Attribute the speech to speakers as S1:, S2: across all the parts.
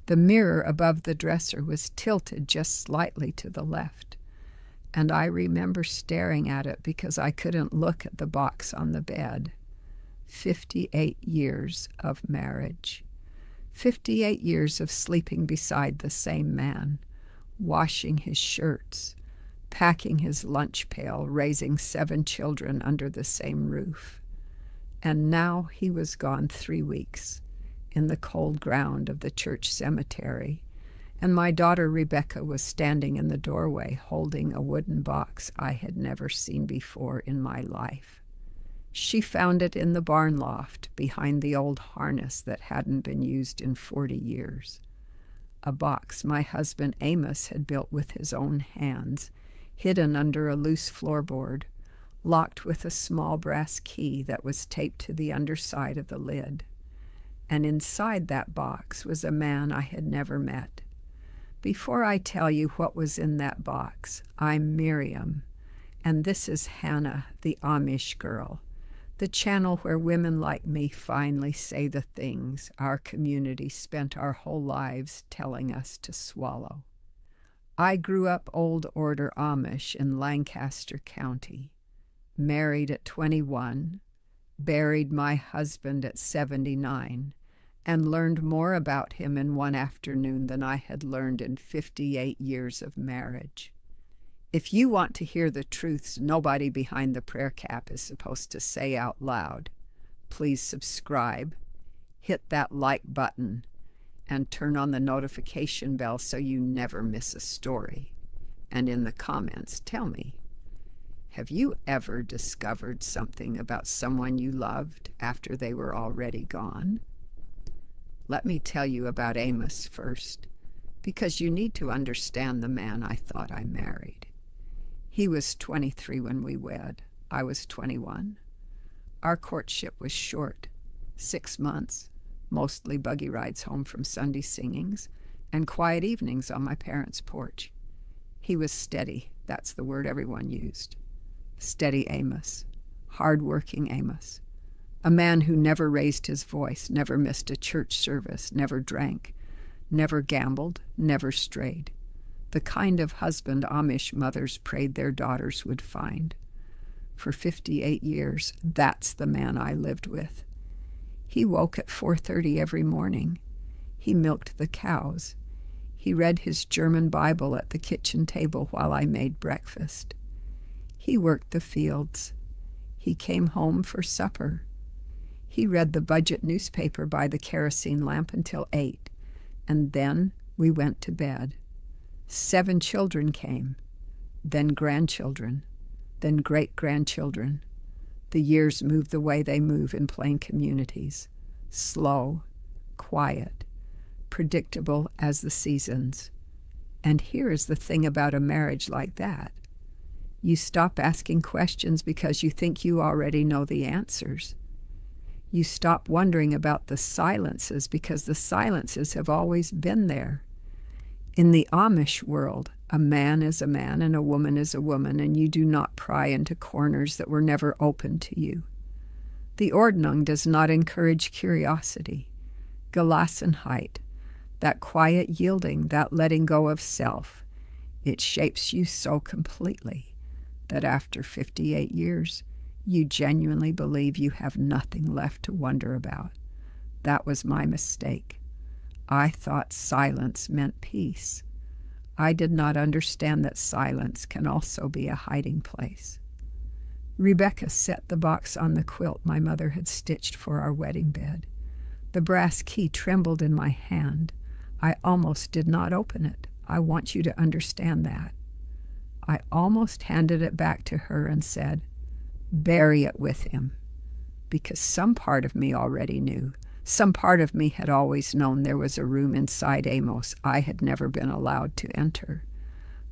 S1: The mirror above the dresser was tilted just slightly to the left, and I remember staring at it because I couldn't look at the box on the bed. 58 years of marriage. 58 years of sleeping beside the same man, washing his shirts, packing his lunch pail, raising 7 children under the same roof. And now he was gone 3 weeks in the cold ground of the church cemetery, and my daughter Rebecca was standing in the doorway holding a wooden box I had never seen before in my life. She found it in the barn loft behind the old harness that hadn't been used in 40 years. A box my husband Amos had built with his own hands, hidden under a loose floorboard, locked with a small brass key that was taped to the underside of the lid. And inside that box was a man I had never met. Before I tell you what was in that box, I'm Miriam, and this is Hannah, the Amish girl, the channel where women like me finally say the things our community spent our whole lives telling us to swallow. I grew up Old Order Amish in Lancaster County, married at 21, buried my husband at 79, and learned more about him in one afternoon than I had learned in 58 years of marriage. If you want to hear the truths nobody behind the prayer cap is supposed to say out loud, please subscribe, hit that like button, and turn on the notification bell so you never miss a story. And in the comments, tell me, have you ever discovered something about someone you loved after they were already gone? Let me tell you about Amos first, because you need to understand the man I thought I married. He was 23 when we wed. I was 21. Our courtship was short, 6 months, mostly buggy rides home from Sunday singings, and quiet evenings on my parents' porch. He was steady, that's the word everyone used. Steady Amos, hard-working Amos. A man who never raised his voice, never missed a church service, never drank, never gambled, never strayed. The kind of husband Amish mothers prayed their daughters would find. For 58 years, that's the man I lived with. He woke at 4:30 every morning. He milked the cows. He read his German Bible at the kitchen table while I made breakfast. He worked the fields. He came home for supper. He read the budget newspaper by the kerosene lamp until 8, and then we went to bed. 7 children came, then grandchildren, then great-grandchildren. The years move the way they move in plain communities, slow, quiet, predictable as the seasons. And here is the thing about a marriage like that. You stop asking questions because you think you already know the answers. You stop wondering about the silences because the silences have always been there. In the Amish world, a man is a man and a woman is a woman, and you do not pry into corners that were never open to you. The Ordnung does not encourage curiosity. Gelassenheit, that quiet yielding, that letting go of self, it shapes you so completely that after 58 years, you genuinely believe you have nothing left to wonder about. That was my mistake. I thought silence meant peace. I did not understand that silence can also be a hiding place. Rebecca set the box on the quilt my mother had stitched for our wedding bed. The brass key trembled in my hand. I almost did not open it. I want you to understand that. I almost handed it back to her and said, "Bury it with him," because some part of me already knew. Some part of me had always known there was a room inside Amos I had never been allowed to enter.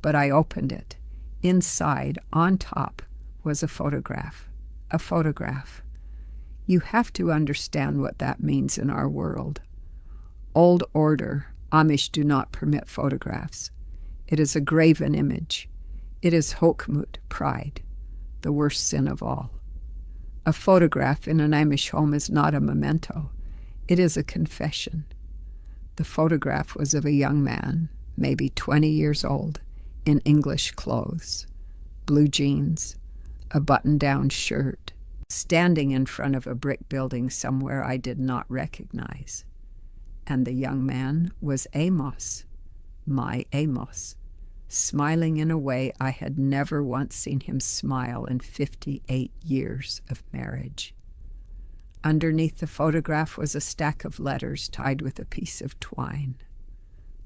S1: But I opened it. Inside, on top, was a photograph. A photograph. You have to understand what that means in our world. Old Order, Amish do not permit photographs. It is a graven image. It is Hochmut, pride, the worst sin of all. A photograph in an Amish home is not a memento. It is a confession. The photograph was of a young man, maybe 20 years old, in English clothes, blue jeans, a button-down shirt, standing in front of a brick building somewhere I did not recognize. And the young man was Amos, my Amos, smiling in a way I had never once seen him smile in 58 years of marriage. Underneath the photograph was a stack of letters tied with a piece of twine.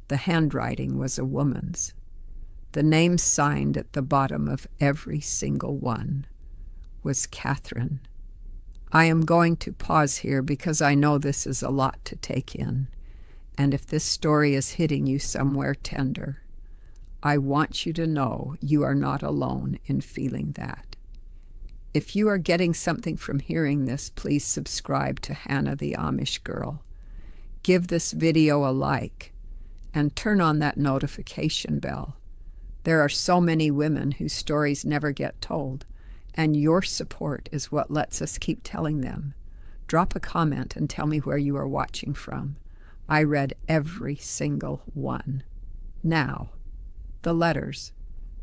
S1: The handwriting was a woman's. The name signed at the bottom of every single one was Catherine. I am going to pause here because I know this is a lot to take in, and if this story is hitting you somewhere tender, I want you to know you are not alone in feeling that. If you are getting something from hearing this, please subscribe to Hannah the Amish Girl. Give this video a like, and turn on that notification bell. There are so many women whose stories never get told, and your support is what lets us keep telling them. Drop a comment and tell me where you are watching from. I read every single one. Now, the letters.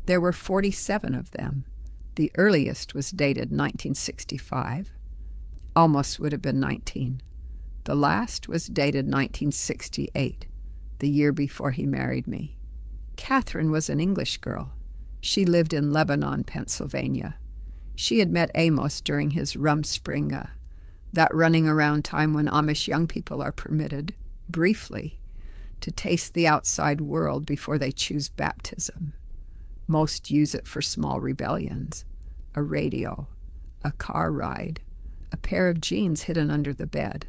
S1: There were 47 of them. The earliest was dated 1965. Almost would have been 19. The last was dated 1968, the year before he married me. Catherine was an English girl. She lived in Lebanon, Pennsylvania. She had met Amos during his Rumspringa, that running around time when Amish young people are permitted, briefly, to taste the outside world before they choose baptism. Most use it for small rebellions, a radio, a car ride, a pair of jeans hidden under the bed.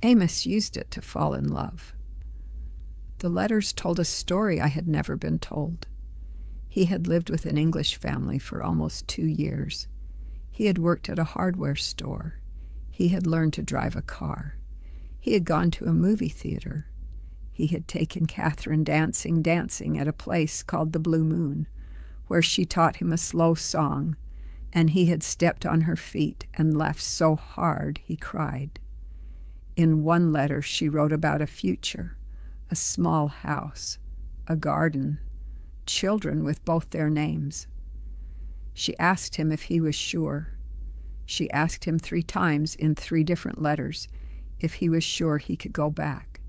S1: Amos used it to fall in love. The letters told a story I had never been told. He had lived with an English family for almost 2 years. He had worked at a hardware store. He had learned to drive a car. He had gone to a movie theater. He had taken Catherine dancing at a place called the Blue Moon, where she taught him a slow song, and he had stepped on her feet and laughed so hard he cried. In one letter she wrote about a future, a small house, a garden, children with both their names. She asked him if he was sure. She asked him 3 times in 3 different letters if he was sure he could go back.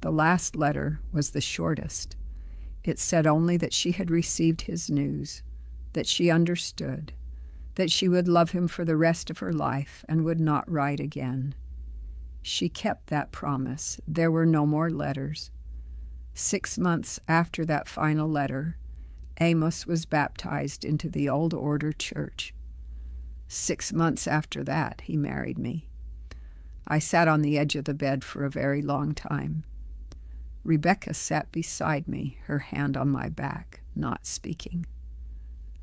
S1: The last letter was the shortest. It said only that she had received his news, that she understood, that she would love him for the rest of her life and would not write again. She kept that promise. There were no more letters. 6 months after that final letter, Amos was baptized into the Old Order Church. 6 months after that, he married me. I sat on the edge of the bed for a very long time. Rebecca sat beside me, her hand on my back, not speaking.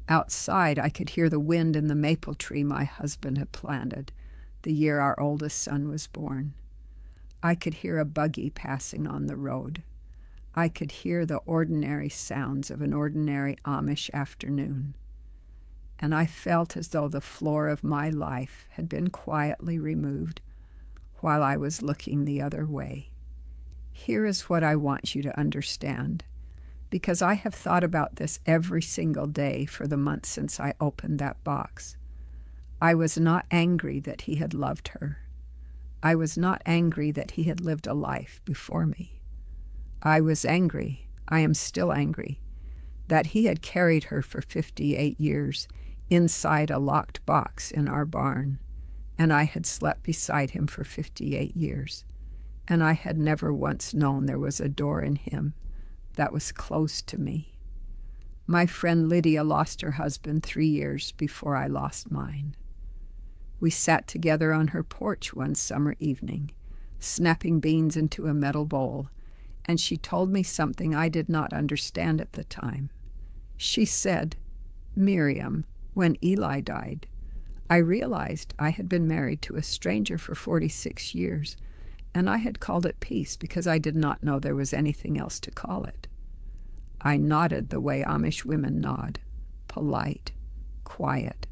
S1: Outside, I could hear the wind in the maple tree my husband had planted the year our oldest son was born. I could hear a buggy passing on the road. I could hear the ordinary sounds of an ordinary Amish afternoon. And I felt as though the floor of my life had been quietly removed while I was looking the other way. Here is what I want you to understand, because I have thought about this every single day for the month since I opened that box. I was not angry that he had loved her. I was not angry that he had lived a life before me. I was angry, I am still angry, that he had carried her for 58 years inside a locked box in our barn, and I had slept beside him for 58 years. And I had never once known there was a door in him that was close to me. My friend Lydia lost her husband 3 years before I lost mine. We sat together on her porch one summer evening, snapping beans into a metal bowl, and she told me something I did not understand at the time. She said, "Miriam, when Eli died, I realized I had been married to a stranger for 46 years, and I had called it peace because I did not know there was anything else to call it." I nodded the way Amish women nod, polite, quiet.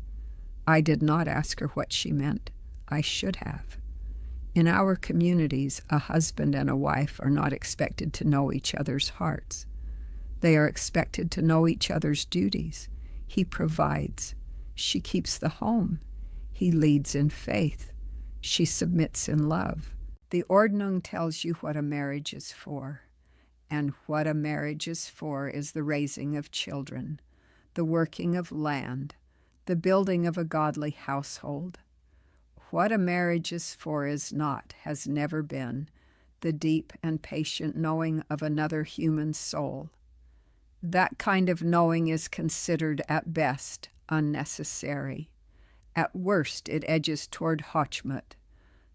S1: I did not ask her what she meant. I should have. In our communities, a husband and a wife are not expected to know each other's hearts. They are expected to know each other's duties. He provides. She keeps the home. He leads in faith. She submits in love. The Ordnung tells you what a marriage is for. And what a marriage is for is the raising of children, the working of land, the building of a godly household. What a marriage is for is not, has never been, the deep and patient knowing of another human soul. That kind of knowing is considered at best unnecessary. At worst, it edges toward Hochmut,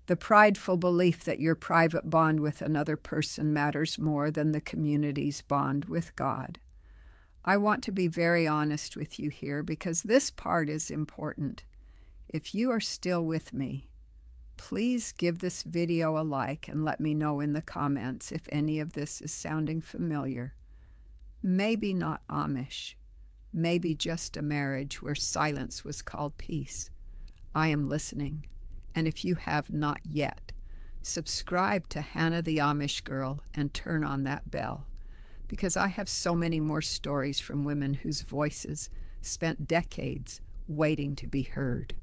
S1: the prideful belief that your private bond with another person matters more than the community's bond with God. I want to be very honest with you here because this part is important. If you are still with me, please give this video a like and let me know in the comments if any of this is sounding familiar. Maybe not Amish, maybe just a marriage where silence was called peace. I am listening, and if you have not yet, subscribe to Hannah the Amish Girl and turn on that bell, because I have so many more stories from women whose voices spent decades waiting to be heard.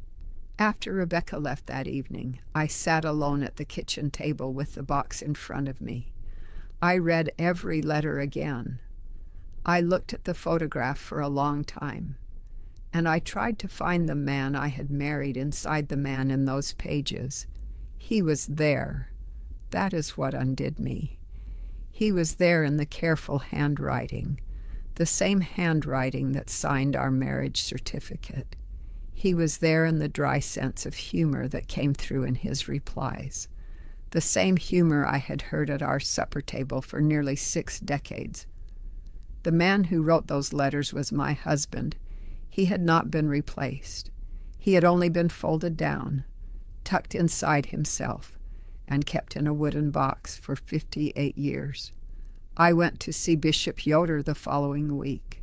S1: After Rebecca left that evening, I sat alone at the kitchen table with the box in front of me. I read every letter again. I looked at the photograph for a long time, and I tried to find the man I had married inside the man in those pages. He was there. That is what undid me. He was there in the careful handwriting, the same handwriting that signed our marriage certificate. He was there in the dry sense of humor that came through in his replies, the same humor I had heard at our supper table for nearly 6 decades. The man who wrote those letters was my husband. He had not been replaced. He had only been folded down, tucked inside himself, and kept in a wooden box for 58 years. I went to see Bishop Yoder the following week.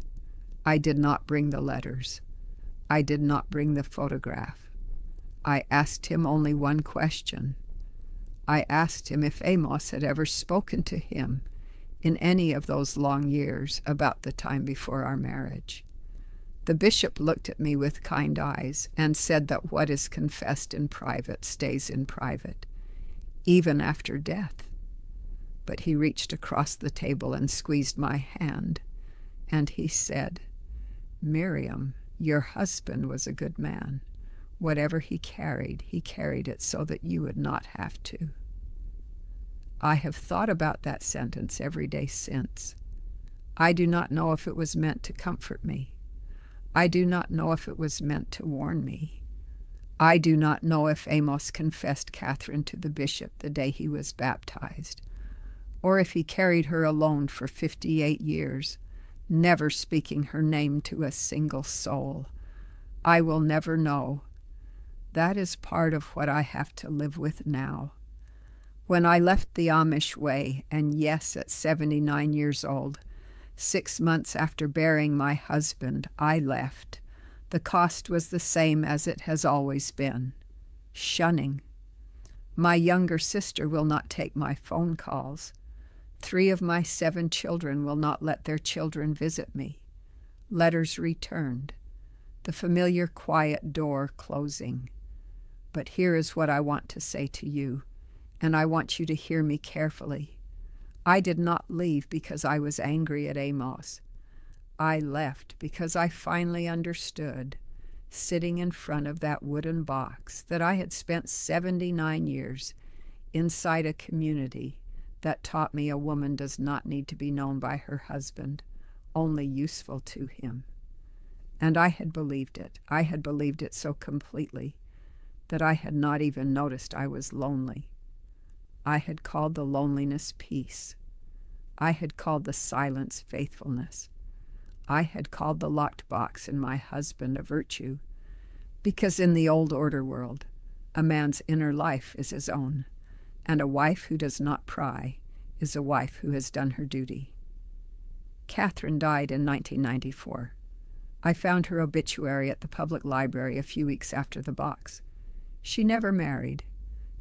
S1: I did not bring the letters. I did not bring the photograph. I asked him only one question. I asked him if Amos had ever spoken to him in any of those long years about the time before our marriage. The bishop looked at me with kind eyes and said that what is confessed in private stays in private, even after death. But he reached across the table and squeezed my hand, and he said, "Miriam, your husband was a good man. Whatever he carried it so that you would not have to." I have thought about that sentence every day since. I do not know if it was meant to comfort me. I do not know if it was meant to warn me. I do not know if Amos confessed Catherine to the bishop the day he was baptized, or if he carried her alone for 58 years, never speaking her name to a single soul. I will never know. That is part of what I have to live with now. When I left the Amish way, and yes, at 79 years old, 6 months after burying my husband, I left. The cost was the same as it has always been: shunning. My younger sister will not take my phone calls. 3 of my 7 children will not let their children visit me. Letters returned. The familiar quiet door closing. But here is what I want to say to you, and I want you to hear me carefully. I did not leave because I was angry at Amos. I left because I finally understood, sitting in front of that wooden box, that I had spent 79 years inside a community that taught me a woman does not need to be known by her husband, only useful to him. And I had believed it. I had believed it so completely that I had not even noticed I was lonely. I had called the loneliness peace. I had called the silence faithfulness. I had called the locked box in my husband a virtue, because in the old order world, a man's inner life is his own, and a wife who does not pry is a wife who has done her duty. Catherine died in 1994. I found her obituary at the public library a few weeks after the box. She never married.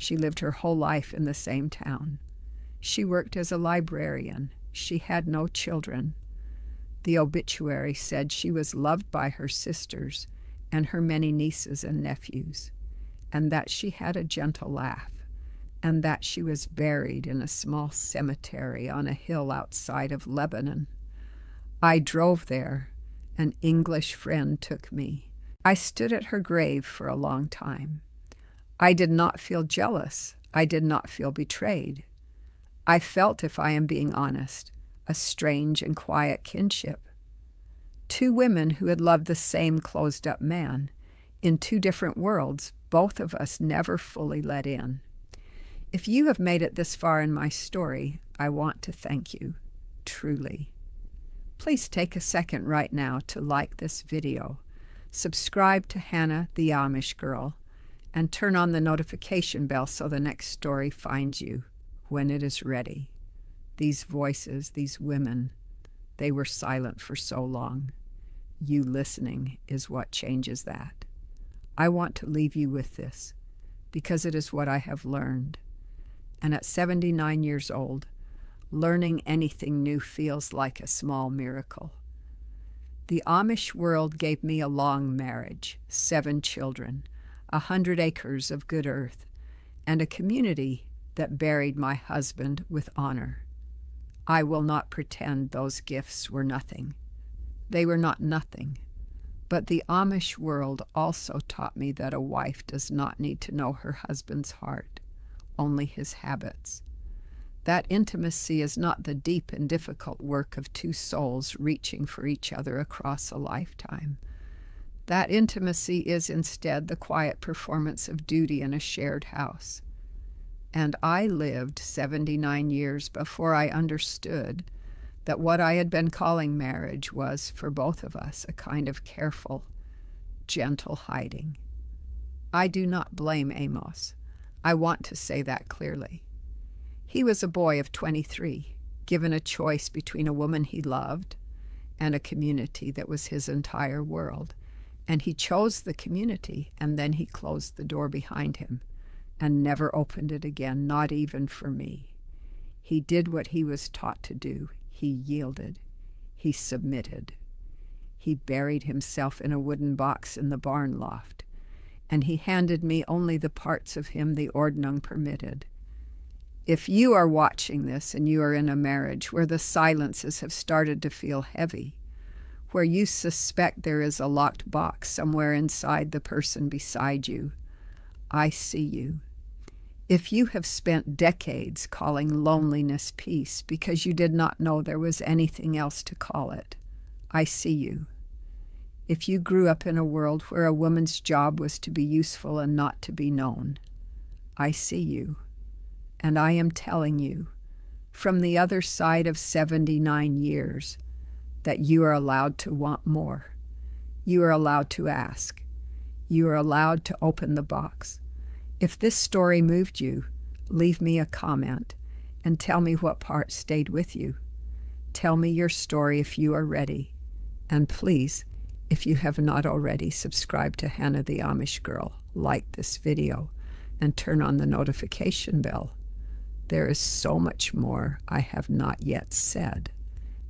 S1: She lived her whole life in the same town. She worked as a librarian. She had no children. The obituary said she was loved by her sisters and her many nieces and nephews, and that she had a gentle laugh, and that she was buried in a small cemetery on a hill outside of Lebanon. I drove there. An English friend took me. I stood at her grave for a long time. I did not feel jealous. I did not feel betrayed. I felt, if I am being honest, a strange and quiet kinship. Two women who had loved the same closed-up man, in two different worlds, both of us never fully let in. If you have made it this far in my story, I want to thank you, truly. Please take a second right now to like this video, subscribe to Hannah the Amish Girl, and turn on the notification bell so the next story finds you when it is ready. These voices, these women, they were silent for so long. You listening is what changes that. I want to leave you with this because it is what I have learned. And at 79 years old, learning anything new feels like a small miracle. The Amish world gave me a long marriage, 7 children, 100 acres of good earth, and a community that buried my husband with honor. I will not pretend those gifts were nothing. They were not nothing. But the Amish world also taught me that a wife does not need to know her husband's heart, only his habits. That intimacy is not the deep and difficult work of two souls reaching for each other across a lifetime. That intimacy is instead the quiet performance of duty in a shared house. And I lived 79 years before I understood that what I had been calling marriage was, for both of us, a kind of careful, gentle hiding. I do not blame Amos. I want to say that clearly. He was a boy of 23, given a choice between a woman he loved and a community that was his entire world. And he chose the community, and then he closed the door behind him and never opened it again, not even for me. He did what he was taught to do. He yielded. He submitted. He buried himself in a wooden box in the barn loft, and he handed me only the parts of him the ordnung permitted. If you are watching this and you are in a marriage where the silences have started to feel heavy, where you suspect there is a locked box somewhere inside the person beside you, I see you. If you have spent decades calling loneliness peace because you did not know there was anything else to call it, I see you. If you grew up in a world where a woman's job was to be useful and not to be known, I see you. And I am telling you, from the other side of 79 years, that you are allowed to want more. You are allowed to ask. You are allowed to open the box. If this story moved you, leave me a comment and tell me what part stayed with you. Tell me your story if you are ready. And please, if you have not already, subscribe to Hannah the Amish Girl, like this video, and turn on the notification bell. There is so much more I have not yet said,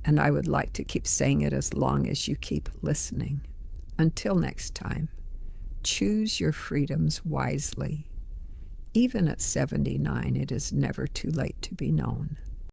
S1: and I would like to keep saying it as long as you keep listening. Until next time, choose your freedoms wisely. Even at 79, it is never too late to be known.